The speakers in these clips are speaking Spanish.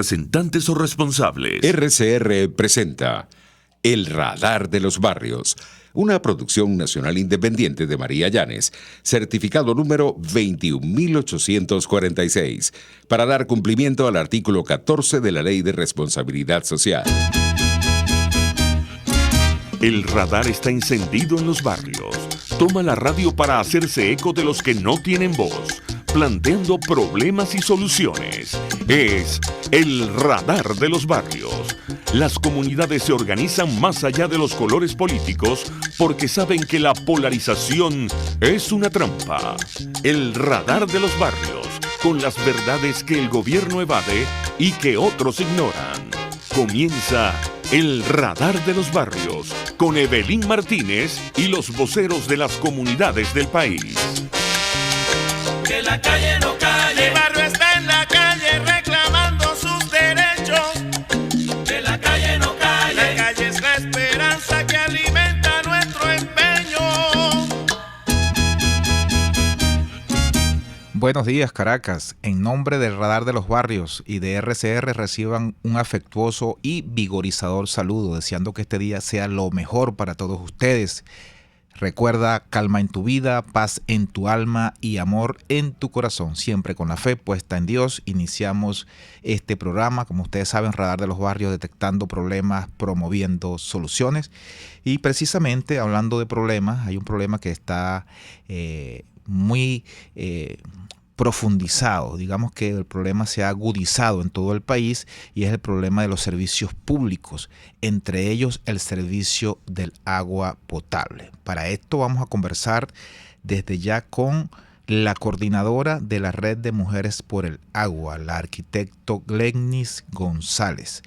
Representantes o responsables. RCR presenta El Radar de los Barrios, una producción nacional independiente de María Llanes, certificado número 21846, para dar cumplimiento al artículo 14 de la Ley de Responsabilidad Social. El radar está encendido en los barrios. Toma la radio para hacerse eco de los que no tienen voz, planteando problemas y soluciones. Es el radar de los barrios. Las comunidades se organizan más allá de los colores políticos porque saben que la polarización es una trampa. El radar de los barrios, con las verdades que el gobierno evade y que otros ignoran. Comienza el radar de los barrios con Evelyn Martínez y los voceros de las comunidades del país. Que la calle no calle, el barrio está en la calle reclamando sus derechos. Que la calle no calle, la calle es la esperanza que alimenta nuestro empeño. Buenos días, Caracas. En nombre del Radar de los Barrios y de RCR reciban un afectuoso y vigorizador saludo, deseando que este día sea lo mejor para todos ustedes. Recuerda, calma en tu vida, paz en tu alma y amor en tu corazón. Siempre con la fe puesta en Dios, iniciamos este programa, como ustedes saben, Radar de los Barrios, detectando problemas, promoviendo soluciones. Y precisamente hablando de problemas, hay un problema que está muy profundizado, digamos que el problema se ha agudizado en todo el país y es el problema de los servicios públicos, entre ellos el servicio del agua potable. Para esto vamos a conversar desde ya con la coordinadora de la Red de Mujeres por el Agua, la arquitecto Glenis González.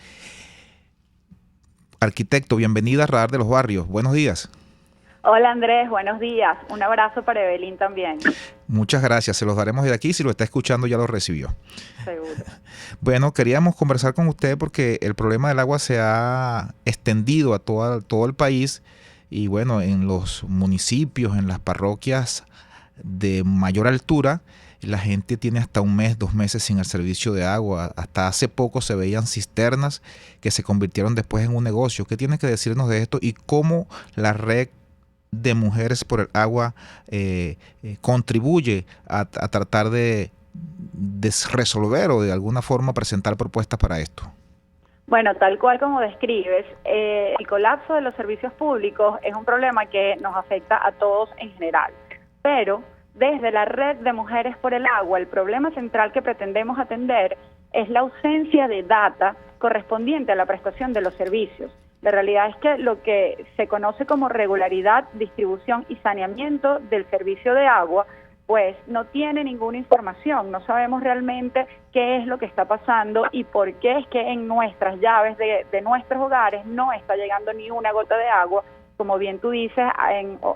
Arquitecto, bienvenida a Radar de los Barrios. Buenos días. Hola Andrés, buenos días. Un abrazo para Evelyn también. Muchas gracias, se los daremos de aquí. Si lo está escuchando ya lo recibió. Seguro. Bueno, queríamos conversar con usted porque el problema del agua se ha extendido a todo el país y bueno, en los municipios, en las parroquias de mayor altura, la gente tiene hasta un mes, 2 meses sin el servicio de agua. Hasta hace poco se veían cisternas que se convirtieron después en un negocio. ¿Qué tiene que decirnos de esto y cómo la red de Mujeres por el Agua contribuye a tratar de resolver o de alguna forma presentar propuestas para esto? Bueno, tal cual como describes, el colapso de los servicios públicos es un problema que nos afecta a todos en general, pero desde la Red de Mujeres por el Agua, el problema central que pretendemos atender es la ausencia de data correspondiente a la prestación de los servicios. La realidad es que lo que se conoce como regularidad, distribución y saneamiento del servicio de agua, pues no tiene ninguna información. No sabemos realmente qué es lo que está pasando y por qué es que en nuestras llaves de nuestros hogares no está llegando ni una gota de agua, como bien tú dices,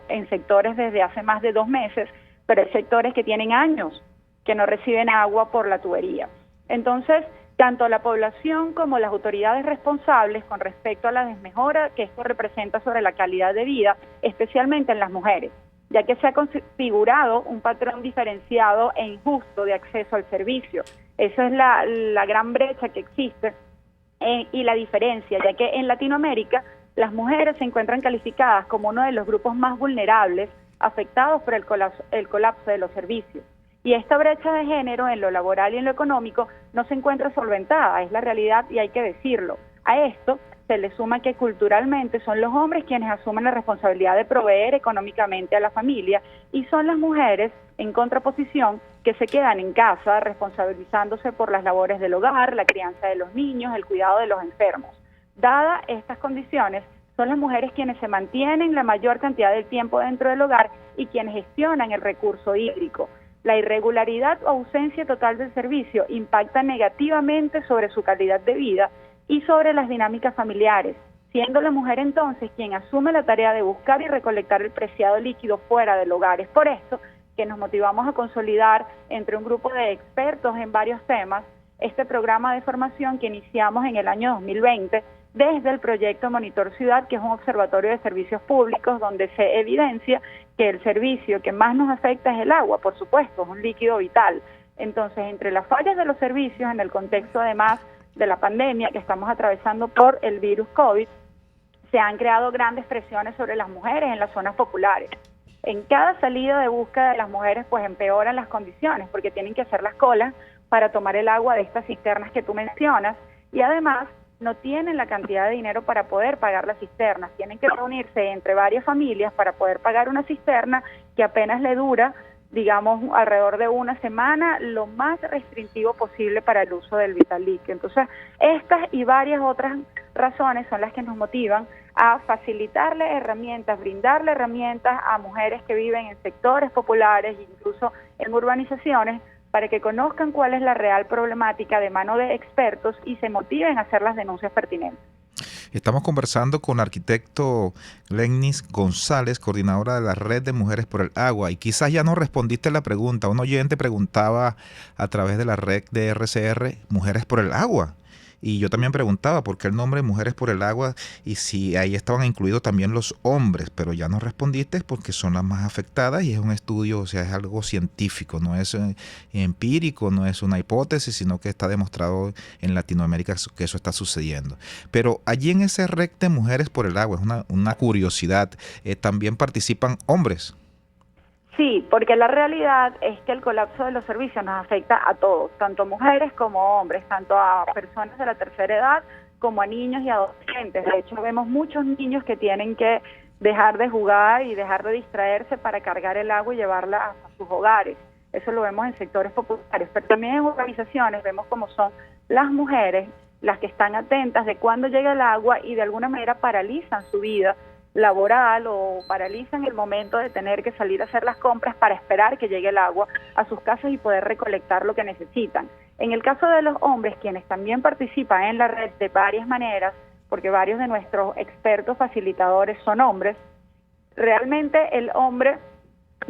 en sectores desde hace más de 2 meses, pero hay sectores que tienen años que no reciben agua por la tubería. Entonces, tanto la población como las autoridades responsables con respecto a la desmejora que esto representa sobre la calidad de vida, especialmente en las mujeres, ya que se ha configurado un patrón diferenciado e injusto de acceso al servicio. Esa es la gran brecha que existe y la diferencia, ya que en Latinoamérica las mujeres se encuentran calificadas como uno de los grupos más vulnerables afectados por el colapso de los servicios. Y esta brecha de género en lo laboral y en lo económico no se encuentra solventada, es la realidad y hay que decirlo. A esto se le suma que culturalmente son los hombres quienes asumen la responsabilidad de proveer económicamente a la familia y son las mujeres, en contraposición, que se quedan en casa responsabilizándose por las labores del hogar, la crianza de los niños, el cuidado de los enfermos. Dadas estas condiciones, son las mujeres quienes se mantienen la mayor cantidad del tiempo dentro del hogar y quienes gestionan el recurso hídrico. La irregularidad o ausencia total del servicio impacta negativamente sobre su calidad de vida y sobre las dinámicas familiares, siendo la mujer entonces quien asume la tarea de buscar y recolectar el preciado líquido fuera del hogar. Es por esto que nos motivamos a consolidar entre un grupo de expertos en varios temas este programa de formación que iniciamos en el año 2020 desde el proyecto Monitor Ciudad, que es un observatorio de servicios públicos donde se evidencia que el servicio que más nos afecta es el agua, por supuesto, es un líquido vital. Entonces, entre las fallas de los servicios, en el contexto además de la pandemia que estamos atravesando por el virus COVID, se han creado grandes presiones sobre las mujeres en las zonas populares. En cada salida de búsqueda de las mujeres pues empeoran las condiciones porque tienen que hacer las colas para tomar el agua de estas cisternas que tú mencionas y además no tienen la cantidad de dinero para poder pagar las cisternas. Tienen que reunirse entre varias familias para poder pagar una cisterna que apenas le dura, digamos, alrededor de una semana, lo más restrictivo posible para el uso del Vitalic. Entonces, estas y varias otras razones son las que nos motivan a facilitarle herramientas, brindarle herramientas a mujeres que viven en sectores populares e incluso en urbanizaciones para que conozcan cuál es la real problemática de mano de expertos y se motiven a hacer las denuncias pertinentes. Estamos conversando con el arquitecto Glenis González, coordinadora de la Red de Mujeres por el Agua. Y quizás ya no respondiste la pregunta. Un oyente preguntaba a través de la red de RCR, Mujeres por el Agua. Y yo también preguntaba por qué el nombre Mujeres por el Agua y si ahí estaban incluidos también los hombres, pero ya no respondiste porque son las más afectadas y es un estudio, o sea, es algo científico, no es empírico, no es una hipótesis, sino que está demostrado en Latinoamérica que eso está sucediendo. Pero allí en ese red de Mujeres por el Agua, es una curiosidad, también participan hombres. Sí, porque la realidad es que el colapso de los servicios nos afecta a todos, tanto mujeres como hombres, tanto a personas de la tercera edad como a niños y adolescentes. De hecho, vemos muchos niños que tienen que dejar de jugar y dejar de distraerse para cargar el agua y llevarla a sus hogares. Eso lo vemos en sectores populares, pero también en organizaciones vemos cómo son las mujeres las que están atentas de cuándo llega el agua y de alguna manera paralizan su vida laboral o paralizan el momento de tener que salir a hacer las compras para esperar que llegue el agua a sus casas y poder recolectar lo que necesitan. En el caso de los hombres, quienes también participan en la red de varias maneras, porque varios de nuestros expertos facilitadores son hombres, realmente el hombre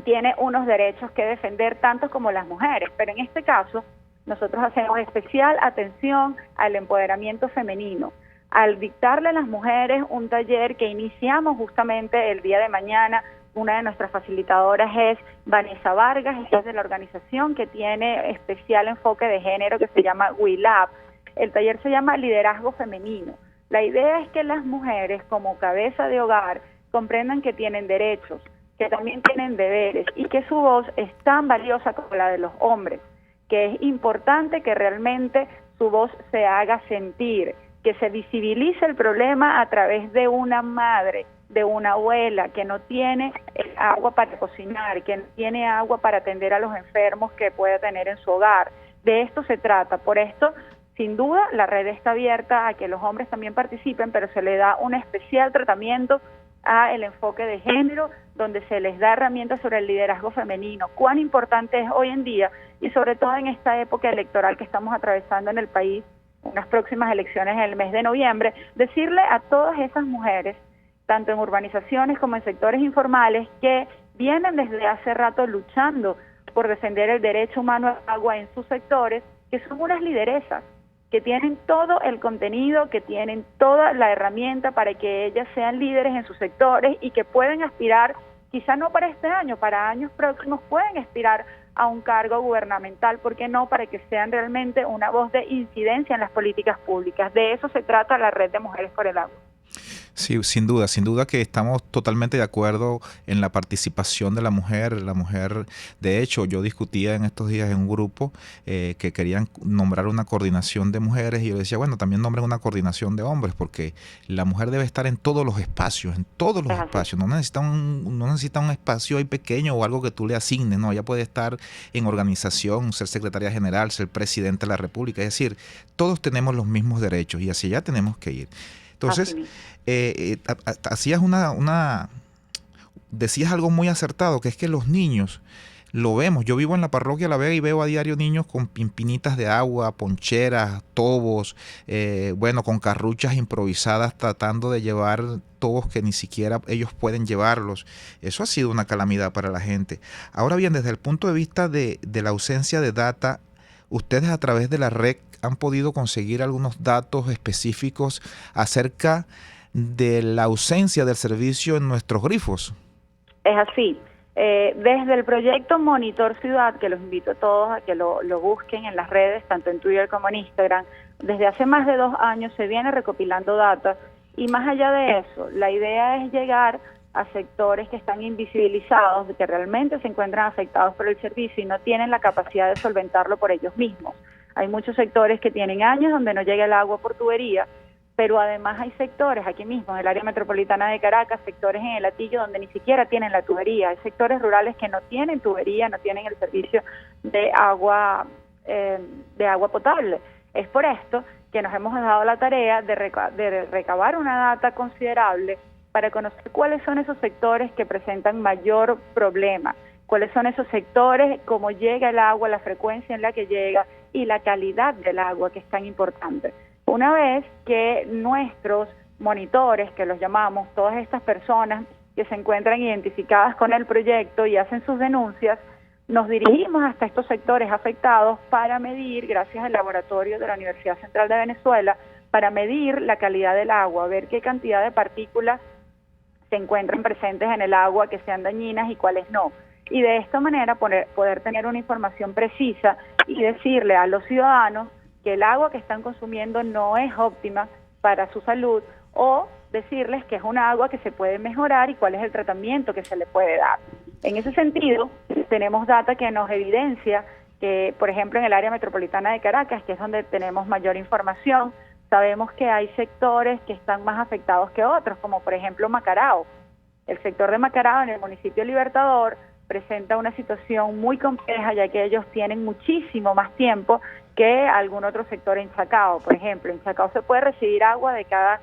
tiene unos derechos que defender tanto como las mujeres, pero en este caso nosotros hacemos especial atención al empoderamiento femenino, al dictarle a las mujeres un taller que iniciamos justamente el día de mañana. Una de nuestras facilitadoras es Vanessa Vargas, ella es de la organización que tiene especial enfoque de género que se llama WeLab. El taller se llama Liderazgo Femenino. La idea es que las mujeres como cabeza de hogar comprendan que tienen derechos, que también tienen deberes y que su voz es tan valiosa como la de los hombres, que es importante que realmente su voz se haga sentir, que se visibilice el problema a través de una madre, de una abuela que no tiene agua para cocinar, que no tiene agua para atender a los enfermos que pueda tener en su hogar. De esto se trata. Por esto, sin duda, la red está abierta a que los hombres también participen, pero se le da un especial tratamiento a el enfoque de género, donde se les da herramientas sobre el liderazgo femenino, cuán importante es hoy en día y sobre todo en esta época electoral que estamos atravesando en el país, unas próximas elecciones en el mes de noviembre, decirle a todas esas mujeres, tanto en urbanizaciones como en sectores informales, que vienen desde hace rato luchando por defender el derecho humano al agua en sus sectores, que son unas lideresas, que tienen todo el contenido, que tienen toda la herramienta para que ellas sean líderes en sus sectores y que pueden aspirar, quizá no para este año, para años próximos pueden aspirar a un cargo gubernamental, ¿por qué no? Para que sean realmente una voz de incidencia en las políticas públicas. De eso se trata la Red de Mujeres por el Agua. Sí, sin duda que estamos totalmente de acuerdo en la participación de la mujer. La mujer, de hecho, yo discutía en estos días en un grupo que querían nombrar una coordinación de mujeres y yo decía, bueno, también nombren una coordinación de hombres porque la mujer debe estar en todos los espacios, no necesita un espacio ahí pequeño o algo que tú le asignes, no, ella puede estar en organización, ser secretaria general, ser presidente de la República, es decir, todos tenemos los mismos derechos y hacia allá tenemos que ir. Entonces, hacías decías algo muy acertado, que es que los niños, lo vemos, yo vivo en la parroquia La Vega y veo a diario niños con pinitas de agua, poncheras, tobos, con carruchas improvisadas tratando de llevar tobos que ni siquiera ellos pueden llevarlos. Eso ha sido una calamidad para la gente. Ahora bien, desde el punto de vista de la ausencia de data, ustedes a través de la red han podido conseguir algunos datos específicos acerca de la ausencia del servicio en nuestros grifos. Es así. Desde el proyecto Monitor Ciudad, que los invito a todos a que lo busquen en las redes, tanto en Twitter como en Instagram, Desde hace más de 2 años se viene recopilando data y más allá de eso, la idea es llegar a sectores que están invisibilizados, que realmente se encuentran afectados por el servicio y no tienen la capacidad de solventarlo por ellos mismos. Hay muchos sectores que tienen años donde no llega el agua por tubería, pero además hay sectores aquí mismo, en el área metropolitana de Caracas, sectores en el Hatillo donde ni siquiera tienen la tubería, hay sectores rurales que no tienen tubería, no tienen el servicio de agua potable. Es por esto que nos hemos dado la tarea de recabar una data considerable para conocer cuáles son esos sectores que presentan mayor problema, cuáles son esos sectores, cómo llega el agua, la frecuencia en la que llega y la calidad del agua, que es tan importante. Una vez que nuestros monitores, que los llamamos, todas estas personas que se encuentran identificadas con el proyecto y hacen sus denuncias, nos dirigimos hasta estos sectores afectados para medir, gracias al laboratorio de la Universidad Central de Venezuela, para medir la calidad del agua, ver qué cantidad de partículas se encuentran presentes en el agua que sean dañinas y cuáles no. Y de esta manera poder tener una información precisa y decirle a los ciudadanos que el agua que están consumiendo no es óptima para su salud, o decirles que es una agua que se puede mejorar y cuál es el tratamiento que se le puede dar. En ese sentido, tenemos data que nos evidencia que, por ejemplo, en el área metropolitana de Caracas, que es donde tenemos mayor información, sabemos que hay sectores que están más afectados que otros, como por ejemplo Macarao. El sector de Macarao en el municipio Libertador presenta una situación muy compleja, ya que ellos tienen muchísimo más tiempo que algún otro sector en Chacao. Por ejemplo, en Chacao se puede recibir agua de cada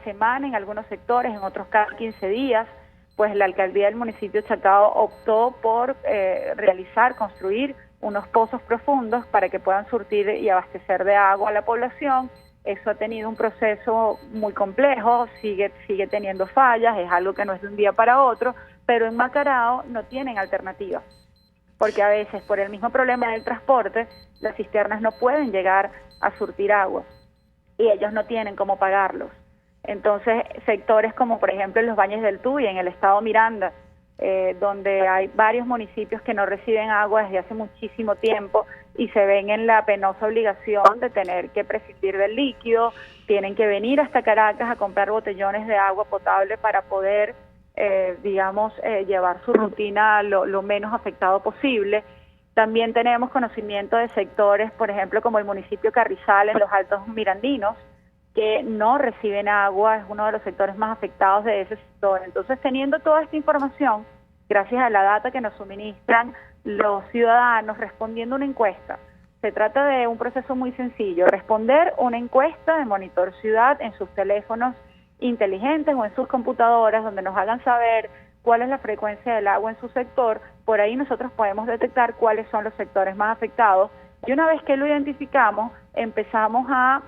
semana en algunos sectores, en otros cada 15 días. Pues la alcaldía del municipio de Chacao optó por construir unos pozos profundos para que puedan surtir y abastecer de agua a la población. Eso ha tenido un proceso muy complejo, sigue teniendo fallas, es algo que no es de un día para otro, pero en Macarao no tienen alternativa, porque a veces por el mismo problema del transporte, las cisternas no pueden llegar a surtir agua y ellos no tienen cómo pagarlos. Entonces, sectores como por ejemplo en los Baños del Tuy, en el estado Miranda, donde hay varios municipios que no reciben agua desde hace muchísimo tiempo y se ven en la penosa obligación de tener que prescindir del líquido, tienen que venir hasta Caracas a comprar botellones de agua potable para poder, llevar su rutina lo menos afectado posible. También tenemos conocimiento de sectores, por ejemplo, como el municipio Carrizal en los Altos Mirandinos, que no reciben agua, es uno de los sectores más afectados de ese sector. Entonces, teniendo toda esta información, gracias a la data que nos suministran los ciudadanos, respondiendo una encuesta. Se trata de un proceso muy sencillo, responder una encuesta de Monitor Ciudad en sus teléfonos inteligentes o en sus computadoras, donde nos hagan saber cuál es la frecuencia del agua en su sector. Por ahí nosotros podemos detectar cuáles son los sectores más afectados, y una vez que lo identificamos, empezamos a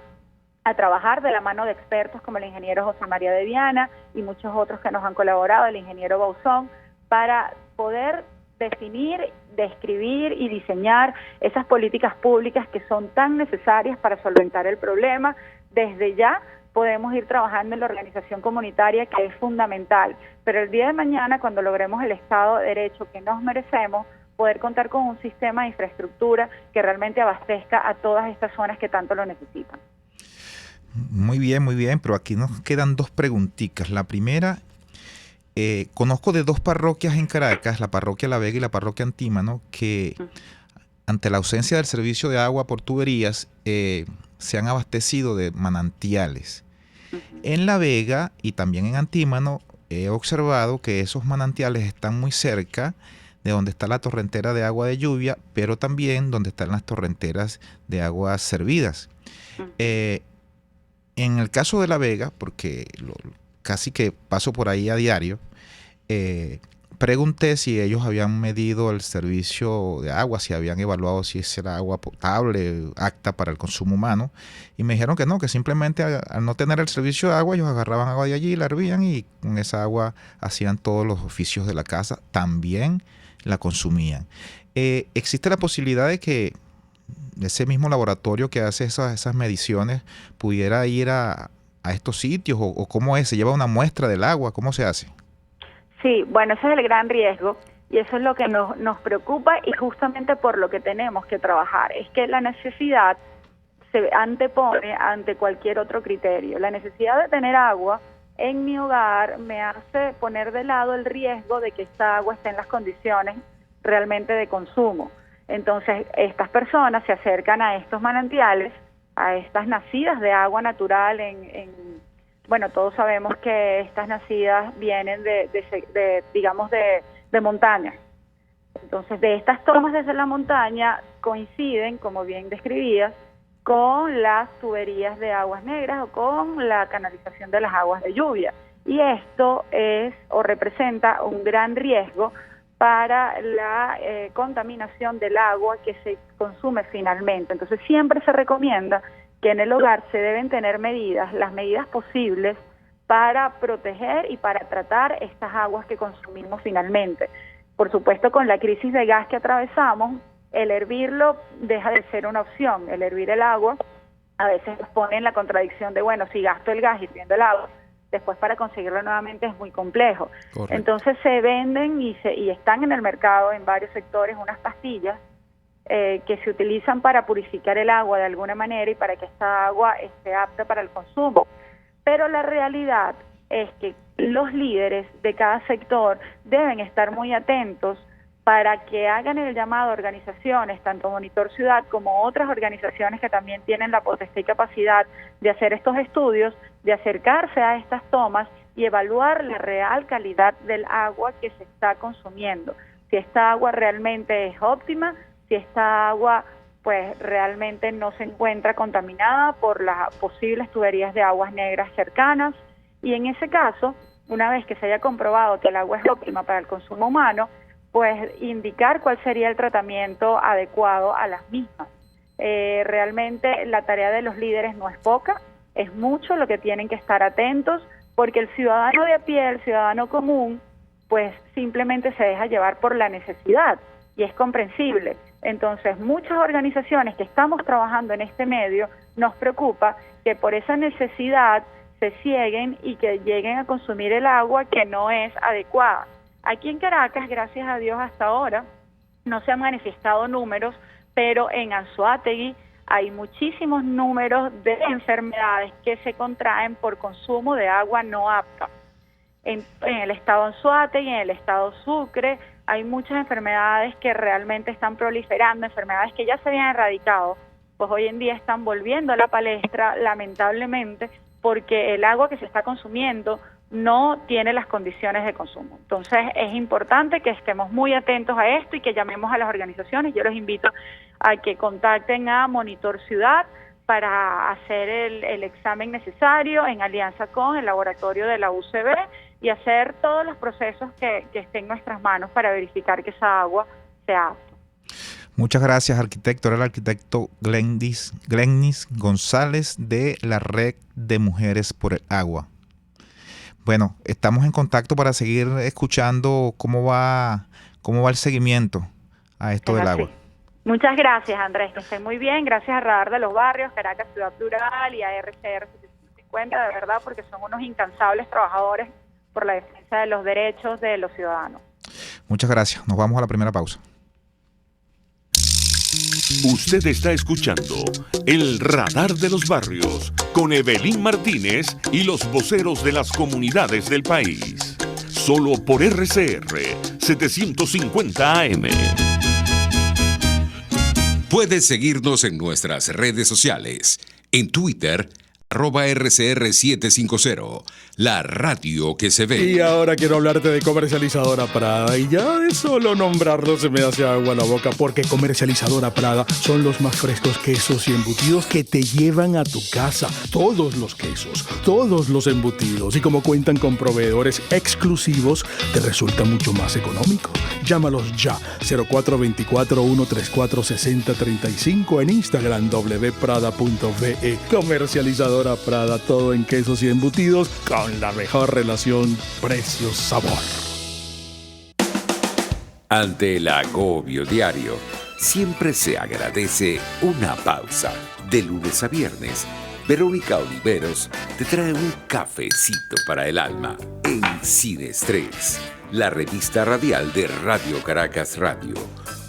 trabajar de la mano de expertos como el ingeniero José María de Viana y muchos otros que nos han colaborado, el ingeniero Bauzón, para poder definir, describir y diseñar esas políticas públicas que son tan necesarias para solventar el problema. Desde ya podemos ir trabajando en la organización comunitaria, que es fundamental, pero el día de mañana, cuando logremos el Estado de Derecho que nos merecemos, poder contar con un sistema de infraestructura que realmente abastezca a todas estas zonas que tanto lo necesitan. Muy bien, pero aquí nos quedan 2 preguntitas. La primera, conozco de 2 parroquias en Caracas, la parroquia La Vega y la parroquia Antímano, que ante la ausencia del servicio de agua por tuberías, se han abastecido de manantiales. En La Vega y también en Antímano he observado que esos manantiales están muy cerca de donde está la torrentera de agua de lluvia, pero también donde están las torrenteras de aguas servidas. En el caso de La Vega, porque casi que paso por ahí a diario, pregunté si ellos habían medido el servicio de agua, si habían evaluado si era agua potable, apta para el consumo humano, y me dijeron que no, que simplemente al no tener el servicio de agua, ellos agarraban agua de allí, la hervían y con esa agua hacían todos los oficios de la casa, también la consumían. ¿Existe la posibilidad de que ese mismo laboratorio que hace esas mediciones pudiera ir a estos sitios, o cómo es? ¿Se lleva una muestra del agua? ¿Cómo se hace? Sí, bueno, ese es el gran riesgo y eso es lo que nos preocupa, y justamente por lo que tenemos que trabajar, es que la necesidad se antepone ante cualquier otro criterio. La necesidad de tener agua en mi hogar me hace poner de lado el riesgo de que esta agua esté en las condiciones realmente de consumo. Entonces, estas personas se acercan a estos manantiales, a estas nacidas de agua natural bueno, todos sabemos que estas nacidas vienen de montaña. Entonces, de estas tomas desde la montaña coinciden, como bien describías, con las tuberías de aguas negras o con la canalización de las aguas de lluvia. Y esto es o representa un gran riesgo para la contaminación del agua que se consume finalmente. Entonces, siempre se recomienda que en el hogar se deben tener las medidas posibles para proteger y para tratar estas aguas que consumimos finalmente. Por supuesto, con la crisis de gas que atravesamos, el hervirlo deja de ser una opción. El hervir el agua a veces nos pone en la contradicción de, bueno, si gasto el gas hirviendo el agua, después para conseguirlo nuevamente es muy complejo. Correcto. Entonces se venden y están en el mercado en varios sectores unas pastillas que se utilizan para purificar el agua de alguna manera y para que esta agua esté apta para el consumo. Pero la realidad es que los líderes de cada sector deben estar muy atentos para que hagan el llamado a organizaciones, tanto Monitor Ciudad como otras organizaciones que también tienen la potestad y capacidad de hacer estos estudios, de acercarse a estas tomas y evaluar la real calidad del agua que se está consumiendo. Si esta agua realmente es óptima, si esta agua pues realmente no se encuentra contaminada por las posibles tuberías de aguas negras cercanas, y en ese caso, una vez que se haya comprobado que el agua es óptima para el consumo humano, pues indicar cuál sería el tratamiento adecuado a las mismas. Realmente la tarea de los líderes no es poca, es mucho lo que tienen que estar atentos, porque el ciudadano de a pie, el ciudadano común, pues simplemente se deja llevar por la necesidad, y es comprensible. Entonces, muchas organizaciones que estamos trabajando en este medio, nos preocupa que por esa necesidad se cieguen y que lleguen a consumir el agua que no es adecuada. Aquí en Caracas, gracias a Dios, hasta ahora no se han manifestado números, pero en Anzoátegui hay muchísimos números de enfermedades que se contraen por consumo de agua no apta. En el estado Anzoátegui, en el estado Sucre, hay muchas enfermedades que realmente están proliferando, enfermedades que ya se habían erradicado, pues hoy en día están volviendo a la palestra, lamentablemente, porque el agua que se está consumiendo no tiene las condiciones de consumo. Entonces es importante que estemos muy atentos a esto y que llamemos a las organizaciones. Yo los invito a que contacten a Monitor Ciudad para hacer el examen necesario en alianza con el laboratorio de la UCB y hacer todos los procesos que estén en nuestras manos para verificar que esa agua sea apta. Muchas gracias, arquitecto. Era el arquitecto Glennis González de la Red de Mujeres por el Agua. Bueno, estamos en contacto para seguir escuchando cómo va el seguimiento a esto del agua. Muchas gracias, Andrés, que estén muy bien. Gracias a Radar de los Barrios, Caracas Ciudad Plural y a RCR 750, de verdad, porque son unos incansables trabajadores por la defensa de los derechos de los ciudadanos. Muchas gracias. Nos vamos a la primera pausa. Usted está escuchando El Radar de los Barrios con Evelyn Martínez y los voceros de las comunidades del país. Solo por RCR 750 AM. Puedes seguirnos en nuestras redes sociales. En Twitter, @RCR750, la radio que se ve. Y ahora quiero hablarte de Comercializadora Prada. Y ya de solo nombrarlo se me hace agua la boca, porque Comercializadora Prada son los más frescos quesos y embutidos que te llevan a tu casa. Todos los quesos, todos los embutidos. Y como cuentan con proveedores exclusivos, te resulta mucho más económico. Llámalos ya, 0424-134-6035, en Instagram wprada.ve. Comercializadora Prada, todo en quesos y embutidos con la mejor relación precio-sabor. Ante el agobio diario, siempre se agradece una pausa. De lunes a viernes, Verónica Oliveros te trae un cafecito para el alma en Sin Estrés, la revista radial de Radio Caracas Radio.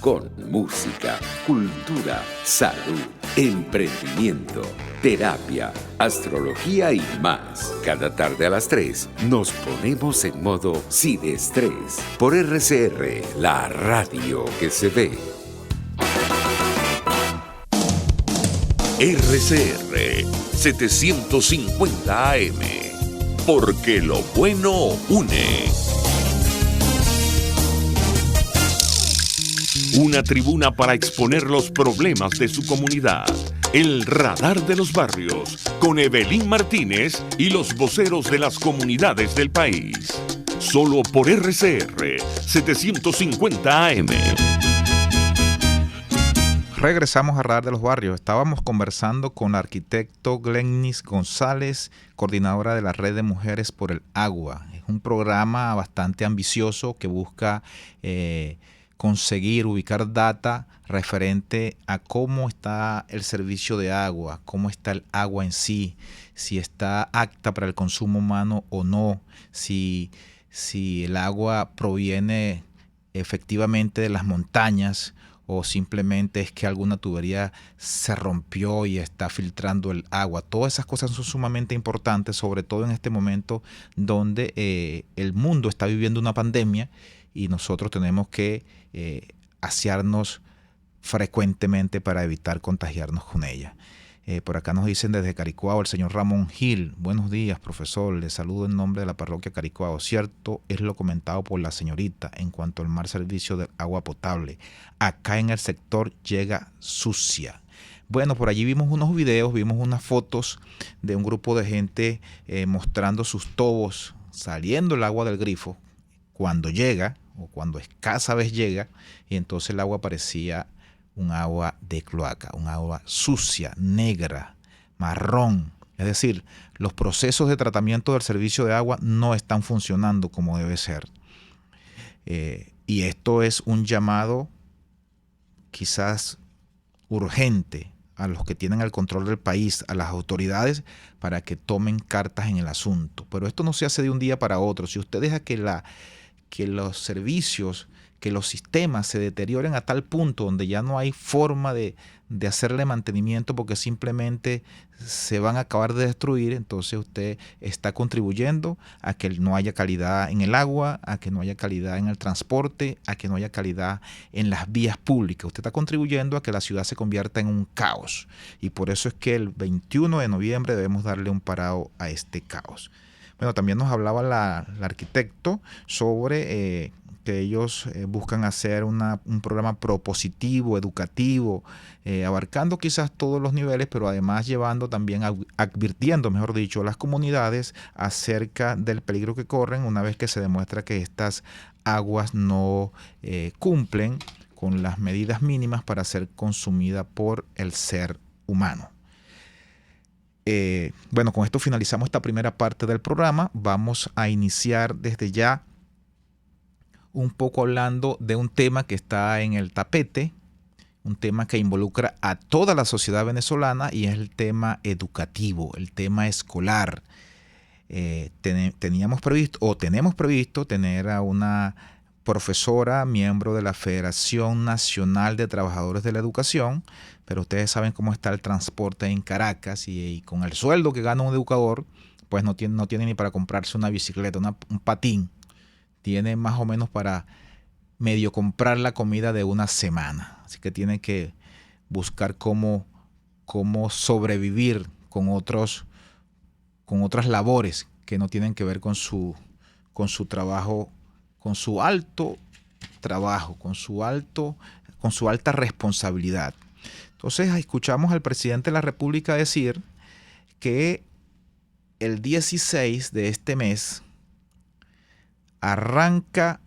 con música, cultura, salud, emprendimiento, terapia, astrología y más. Cada tarde a las 3 nos ponemos en modo sin estrés por RCR, la radio que se ve. RCR 750 AM, porque lo bueno une. Una tribuna para exponer los problemas de su comunidad. El Radar de los Barrios, con Evelyn Martínez y los voceros de las comunidades del país. Solo por RCR 750 AM. Regresamos a Radar de los Barrios. Estábamos conversando con la arquitecto Glennis González, coordinadora de la Red de Mujeres por el Agua. Es un programa bastante ambicioso que busca conseguir, ubicar data referente a cómo está el servicio de agua, cómo está el agua en sí, si está apta para el consumo humano o no, si el agua proviene efectivamente de las montañas o simplemente es que alguna tubería se rompió y está filtrando el agua. Todas esas cosas son sumamente importantes, sobre todo en este momento donde el mundo está viviendo una pandemia y nosotros tenemos que asearnos frecuentemente para evitar contagiarnos con ella. Por acá nos dicen desde Caricuao el señor Ramón Gil. Buenos días, profesor. Le saludo en nombre de la parroquia Caricuao. Cierto es lo comentado por la señorita en cuanto al mal servicio de agua potable. Acá en el sector llega sucia. Bueno, por allí vimos unos videos, vimos unas fotos de un grupo de gente mostrando sus tobos saliendo el agua del grifo cuando llega o cuando escasa vez llega, y entonces el agua parecía un agua de cloaca, un agua sucia, negra, marrón. Es decir, los procesos de tratamiento del servicio de agua no están funcionando como debe ser. Y esto es un llamado quizás urgente a los que tienen el control del país, a las autoridades, para que tomen cartas en el asunto. Pero esto no se hace de un día para otro. Si usted deja que los servicios, que los sistemas se deterioren a tal punto donde ya no hay forma de hacerle mantenimiento porque simplemente se van a acabar de destruir, entonces usted está contribuyendo a que no haya calidad en el agua, a que no haya calidad en el transporte, a que no haya calidad en las vías públicas. Usted está contribuyendo a que la ciudad se convierta en un caos. Y por eso es que el 21 de noviembre debemos darle un parado a este caos. Bueno, también nos hablaba la arquitecto sobre que ellos buscan hacer un programa propositivo, educativo, abarcando quizás todos los niveles, pero además llevando también, advirtiendo, mejor dicho, a las comunidades acerca del peligro que corren una vez que se demuestra que estas aguas no cumplen con las medidas mínimas para ser consumida por el ser humano. Bueno, con esto finalizamos esta primera parte del programa. Vamos a iniciar desde ya un poco hablando de un tema que está en el tapete, un tema que involucra a toda la sociedad venezolana, y es el tema educativo, el tema escolar. Tenemos previsto tener a una profesora, miembro de la Federación Nacional de Trabajadores de la Educación, pero ustedes saben cómo está el transporte en Caracas y con el sueldo que gana un educador, pues no tiene ni para comprarse una bicicleta, un patín. Tiene más o menos para medio comprar la comida de una semana. Así que tiene que buscar cómo sobrevivir con otras labores que no tienen que ver con su trabajo, con su alto trabajo, con su alta responsabilidad. Entonces escuchamos al presidente de la República decir que el 16 de este mes arranca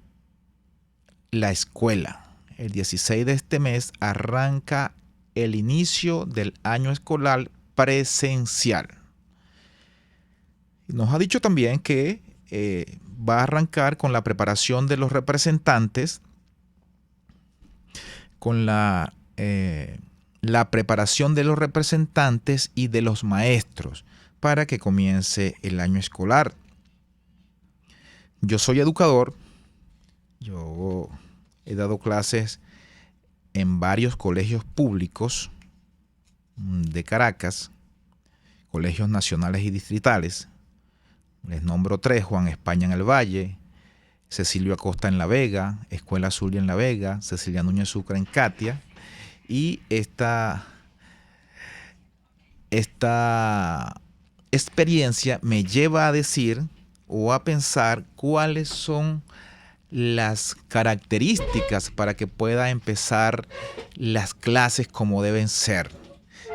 la escuela. El 16 de este mes arranca el inicio del año escolar presencial. Nos ha dicho también que va a arrancar con la preparación de los representantes, con la preparación de los representantes y de los maestros para que comience el año escolar. Yo soy educador, yo he dado clases en varios colegios públicos de Caracas, colegios nacionales y distritales. Les nombro 3: Juan España en el Valle, Cecilio Acosta en La Vega, Escuela Zulia en La Vega, Cecilia Núñez Sucre en Catia. Y esta experiencia me lleva a decir o a pensar cuáles son las características para que pueda empezar las clases como deben ser.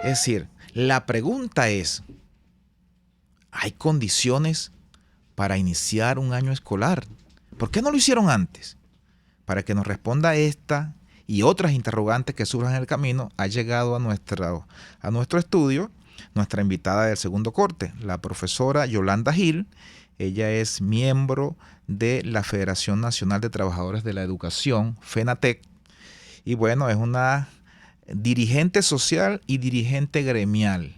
Es decir, la pregunta es, ¿hay condiciones para iniciar un año escolar? ¿Por qué no lo hicieron antes? Para que nos responda esta y otras interrogantes que surjan en el camino, ha llegado a nuestro estudio nuestra invitada del segundo corte, la profesora Yolanda Gil. Ella es miembro de la Federación Nacional de Trabajadores de la Educación, FENATEC, y bueno, es una dirigente social y dirigente gremial,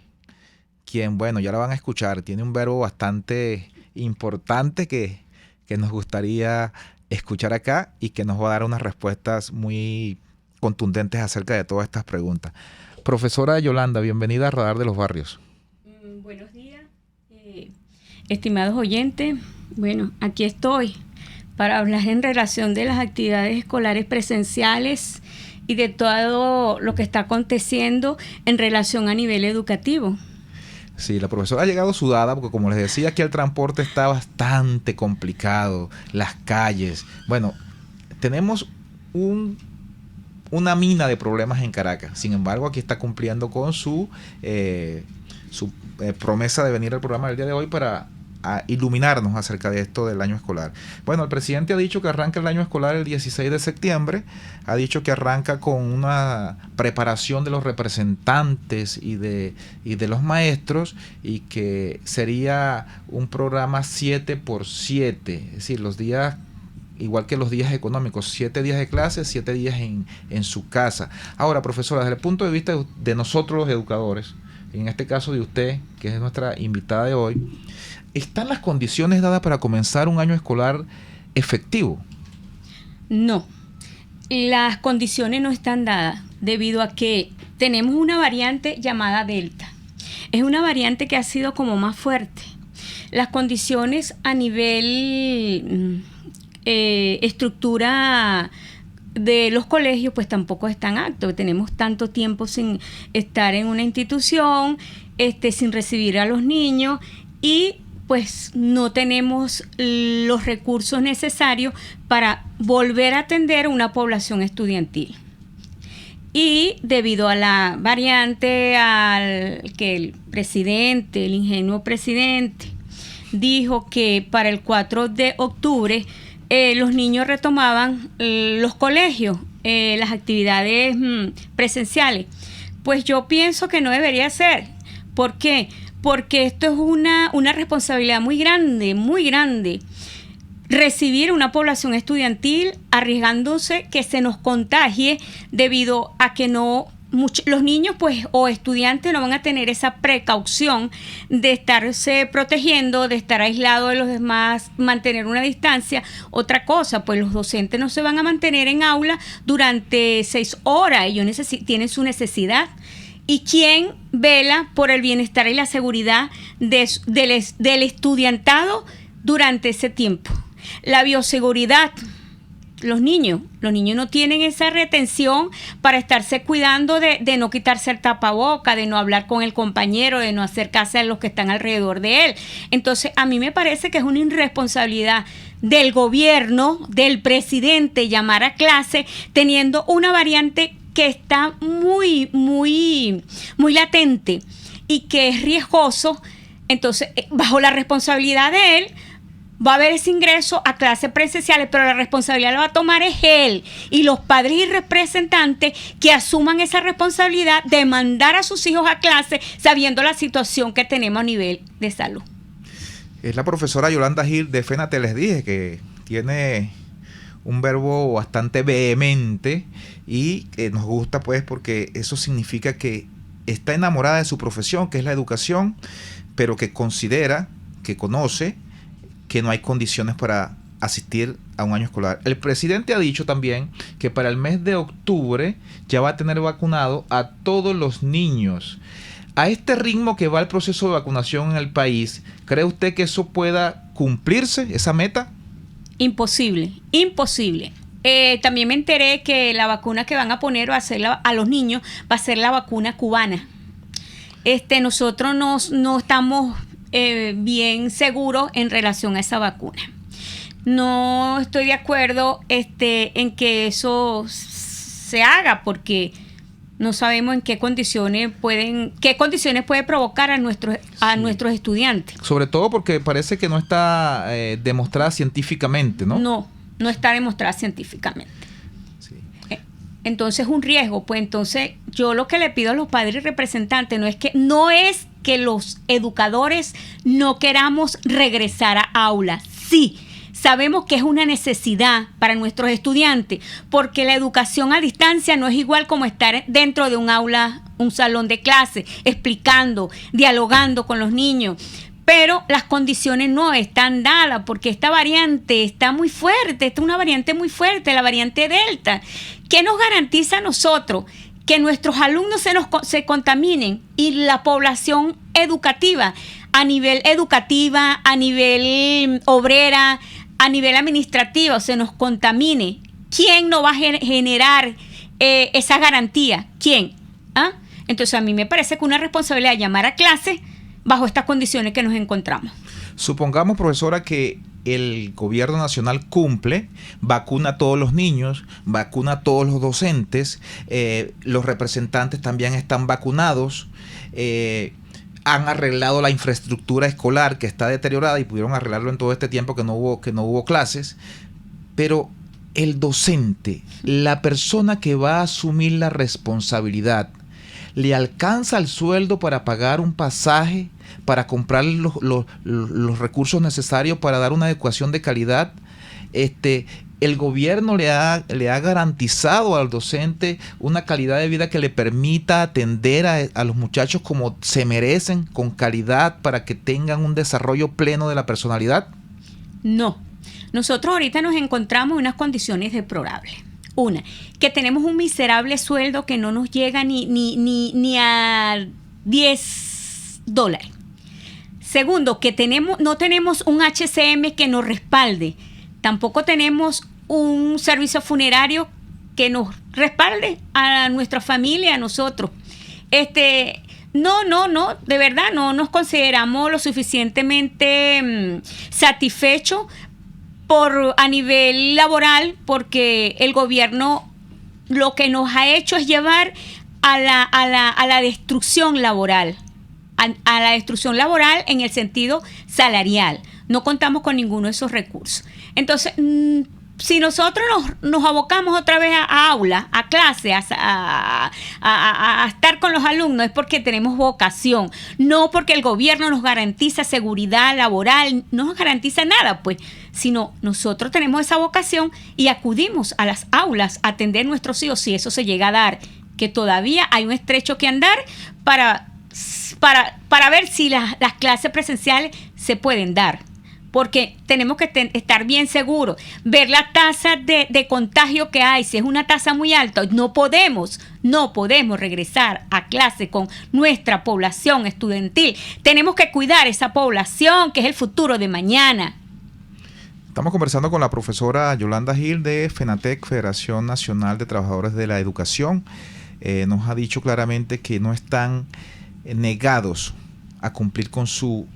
quien, bueno, ya la van a escuchar, tiene un verbo bastante importante que nos gustaría escuchar acá y que nos va a dar unas respuestas muy contundentes acerca de todas estas preguntas. Profesora Yolanda, bienvenida a Radar de los Barrios. Buenos días, estimados oyentes. Bueno, aquí estoy para hablar en relación de las actividades escolares presenciales y de todo lo que está aconteciendo en relación a nivel educativo. Sí, la profesora ha llegado sudada porque, como les decía, aquí el transporte está bastante complicado, las calles. Bueno, tenemos una mina de problemas en Caracas. Sin embargo, aquí está cumpliendo con su promesa de venir al programa del día de hoy para iluminarnos acerca de esto del año escolar. Bueno, el presidente ha dicho que arranca el año escolar el 16 de septiembre, ha dicho que arranca con una preparación de los representantes y de los maestros, y que sería un programa 7x7, es decir, los días, igual que los días económicos, 7 días de clase, 7 días en su casa. Ahora, profesora, desde el punto de vista de nosotros los educadores, en este caso de usted, que es nuestra invitada de hoy, ¿están las condiciones dadas para comenzar un año escolar efectivo? No, las condiciones no están dadas debido a que tenemos una variante llamada Delta. Es una variante que ha sido como más fuerte. Las condiciones a nivel estructura de los colegios pues tampoco están aptos. Tenemos tanto tiempo sin estar en una institución, sin recibir a los niños, y pues no tenemos los recursos necesarios para volver a atender una población estudiantil. Y debido a la variante, al que el presidente, el ingenuo presidente, dijo que para el 4 de octubre los niños retomaban los colegios, las actividades presenciales, pues yo pienso que no debería ser. ¿Por qué? Porque esto es una responsabilidad muy grande, recibir una población estudiantil arriesgándose que se nos contagie debido a que los niños pues o estudiantes no van a tener esa precaución de estarse protegiendo, de estar aislados de los demás, mantener una distancia. Otra cosa, pues los docentes no se van a mantener en aula durante 6 horas, ellos tienen su necesidad. ¿Y quién vela por el bienestar y la seguridad del estudiantado durante ese tiempo? La bioseguridad. Los niños no tienen esa retención para estarse cuidando de no quitarse el tapaboca, de no hablar con el compañero, de no acercarse a los que están alrededor de él. Entonces, a mí me parece que es una irresponsabilidad del gobierno, del presidente, llamar a clase teniendo una variante que está muy latente y que es riesgoso. Entonces, bajo la responsabilidad de él, va a haber ese ingreso a clases presenciales, pero la responsabilidad la va a tomar es él y los padres y representantes que asuman esa responsabilidad de mandar a sus hijos a clase sabiendo la situación que tenemos a nivel de salud. Es la profesora Yolanda Gil de FENATEC. Les dije que tiene un verbo bastante vehemente y nos gusta pues porque eso significa que está enamorada de su profesión, que es la educación, pero que considera, que conoce que no hay condiciones para asistir a un año escolar. El presidente ha dicho también que para el mes de octubre ya va a tener vacunado a todos los niños. A este ritmo que va el proceso de vacunación en el país, ¿cree usted que eso pueda cumplirse, esa meta? Imposible, imposible. También me enteré que la vacuna que van a poner a los niños va a ser la vacuna cubana. Nosotros no estamos bien seguros en relación a esa vacuna. No estoy de acuerdo en que eso se haga, porque no sabemos en qué condiciones puede provocar a nuestros estudiantes. Sobre todo porque parece que no está demostrada científicamente, ¿no? No está demostrada científicamente. Sí. Entonces es un riesgo. Pues entonces yo lo que le pido a los padres y representantes no es que los educadores no queramos regresar a aulas. Sí, sabemos que es una necesidad para nuestros estudiantes, porque la educación a distancia no es igual como estar dentro de un aula, un salón de clase, explicando, dialogando con los niños. Pero las condiciones no están dadas, porque esta variante está muy fuerte, esta es una variante muy fuerte, la variante Delta. ¿Qué nos garantiza a nosotros que nuestros alumnos se contaminen y la población educativa, a nivel obrera, a nivel administrativo, se nos contamine? ¿Quién nos va a generar esa garantía? ¿Quién? ¿Ah? Entonces a mí me parece que una responsabilidad es llamar a clase bajo estas condiciones que nos encontramos. Supongamos, profesora, que el gobierno nacional cumple, vacuna a todos los niños, vacuna a todos los docentes, los representantes también están vacunados, han arreglado la infraestructura escolar que está deteriorada y pudieron arreglarlo en todo este tiempo que no hubo clases, pero el docente, la persona que va a asumir la responsabilidad, ¿le alcanza el sueldo para pagar un pasaje, para comprar los recursos necesarios para dar una educación de calidad? El gobierno le ha garantizado al docente una calidad de vida que le permita atender a los muchachos como se merecen, con calidad, para que tengan un desarrollo pleno de la personalidad. No. Nosotros ahorita nos encontramos en unas condiciones deplorables. Una, que tenemos un miserable sueldo que no nos llega ni a $10. Segundo, que no tenemos un HCM que nos respalde. Tampoco tenemos un servicio funerario que nos respalde a nuestra familia, a nosotros. No, de verdad no nos consideramos lo suficientemente satisfechos a nivel laboral, porque el gobierno lo que nos ha hecho es llevar a la destrucción laboral, a la destrucción laboral en el sentido salarial. No contamos con ninguno de esos recursos. Entonces, si nosotros nos abocamos otra vez a aula, a clase, a estar con los alumnos, es porque tenemos vocación, no porque el gobierno nos garantiza seguridad laboral, no nos garantiza nada, pues, sino nosotros tenemos esa vocación y acudimos a las aulas a atender a nuestros hijos, si eso se llega a dar, que todavía hay un estrecho que andar para ver si las clases presenciales se pueden dar. Porque tenemos que estar bien seguros, ver la tasa de contagio que hay. Si es una tasa muy alta, no podemos regresar a clase con nuestra población estudiantil. Tenemos que cuidar esa población, que es el futuro de mañana. Estamos conversando con la profesora Yolanda Gil de FENATEC, Federación Nacional de Trabajadores de la Educación. Nos ha dicho claramente que no están negados a cumplir con su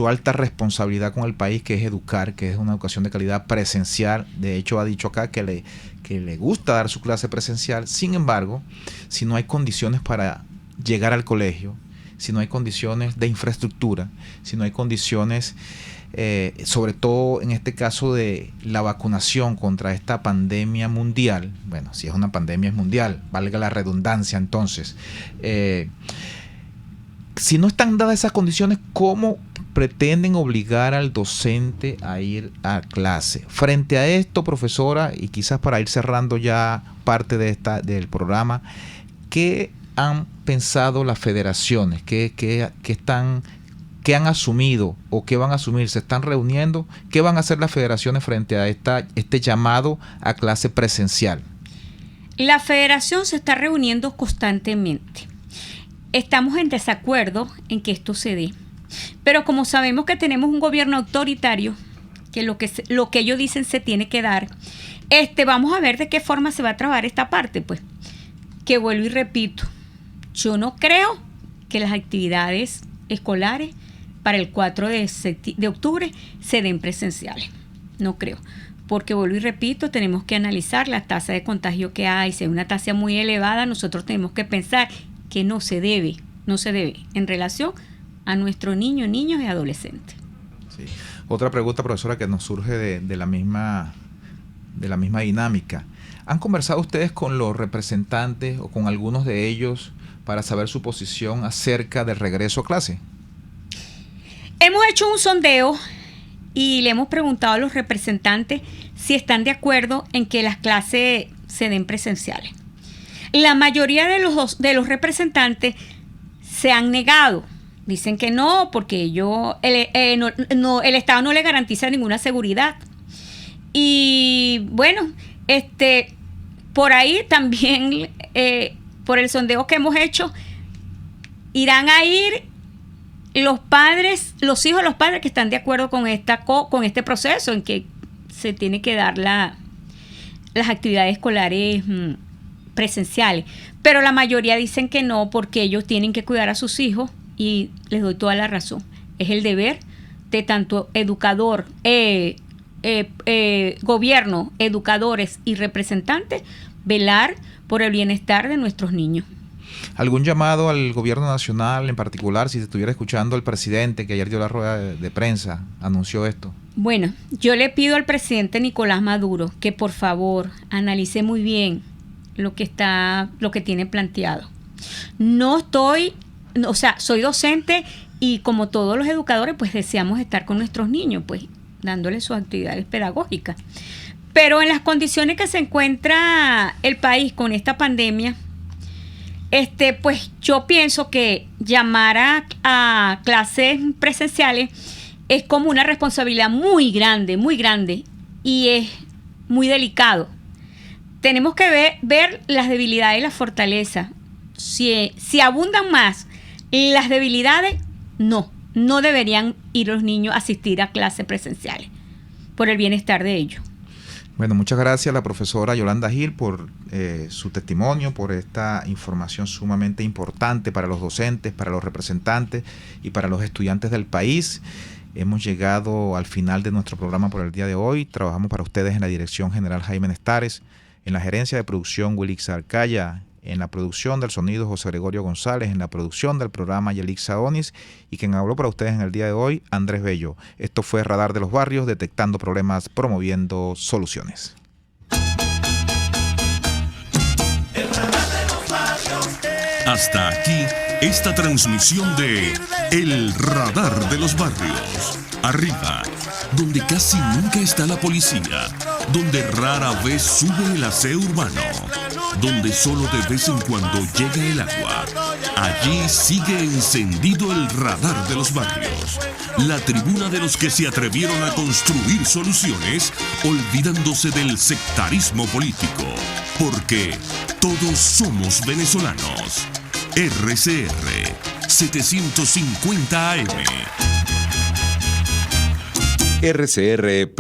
alta responsabilidad con el país, que es educar, que es una educación de calidad presencial. De hecho, ha dicho acá que le gusta dar su clase presencial. Sin embargo, si no hay condiciones para llegar al colegio, si no hay condiciones de infraestructura, si no hay condiciones, sobre todo en este caso de la vacunación contra esta pandemia mundial, bueno, si es una pandemia es mundial, valga la redundancia entonces, si no están dadas esas condiciones, ¿cómo pretenden obligar al docente a ir a clase? Frente a esto, profesora, y quizás para ir cerrando ya parte del programa, ¿qué han pensado las federaciones? ¿Qué están ¿qué han asumido o qué van a asumir? ¿Se están reuniendo? ¿Qué van a hacer las federaciones frente a este llamado a clase presencial? La federación se está reuniendo constantemente. Estamos en desacuerdo en que esto se dé. Pero como sabemos que tenemos un gobierno autoritario, que lo que ellos dicen se tiene que dar, vamos a ver de qué forma se va a trabajar esta parte, pues. Que vuelvo y repito, yo no creo que las actividades escolares para el 4 de octubre se den presenciales. No creo. Porque vuelvo y repito, tenemos que analizar la tasa de contagio que hay. Si hay una tasa muy elevada, nosotros tenemos que pensar que no se debe en relación a nuestros niños y adolescentes. Sí. Otra pregunta, profesora, que nos surge de la misma dinámica. ¿Han conversado ustedes con los representantes o con algunos de ellos para saber su posición acerca del regreso a clase? Hemos hecho un sondeo y le hemos preguntado a los representantes si están de acuerdo en que las clases se den presenciales. La mayoría de los representantes se han negado. Dicen que no, porque el Estado no le garantiza ninguna seguridad. Y bueno, por ahí también, por el sondeo que hemos hecho, irán a ir los hijos de los padres que están de acuerdo con este proceso en que se tiene que dar las actividades escolares presenciales. Pero la mayoría dicen que no, porque ellos tienen que cuidar a sus hijos, y les doy toda la razón. Es el deber de tanto gobierno, educadores y representantes velar por el bienestar de nuestros niños. ¿Algún llamado al gobierno nacional en particular, si se estuviera escuchando el presidente que ayer dio la rueda de prensa, anunció esto? Bueno, yo le pido al presidente Nicolás Maduro que por favor analice muy bien lo que tiene planteado. Soy docente y como todos los educadores, pues deseamos estar con nuestros niños, pues dándoles sus actividades pedagógicas. Pero en las condiciones que se encuentra el país con esta pandemia, pues yo pienso que llamar a clases presenciales es como una responsabilidad muy grande y es muy delicado. Tenemos que ver las debilidades y las fortalezas. Si abundan más las debilidades, no deberían ir los niños a asistir a clases presenciales por el bienestar de ellos. Bueno, muchas gracias a la profesora Yolanda Gil por su testimonio, por esta información sumamente importante para los docentes, para los representantes y para los estudiantes del país. Hemos llegado al final de nuestro programa por el día de hoy. Trabajamos para ustedes en la dirección general Jaime Nestares, en la gerencia de producción Wilix Arcaya, en la producción del sonido José Gregorio González, en la producción del programa Yelixa Onis, y quien habló para ustedes en el día de hoy, Andrés Bello. Esto fue Radar de los Barrios, detectando problemas, promoviendo soluciones. Hasta aquí esta transmisión de El Radar de los Barrios. Arriba, donde casi nunca está la policía, donde rara vez sube el aseo urbano, donde solo de vez en cuando llega el agua. Allí sigue encendido el Radar de los Barrios, la tribuna de los que se atrevieron a construir soluciones olvidándose del sectarismo político, porque todos somos venezolanos. RCR 750 AM. RCR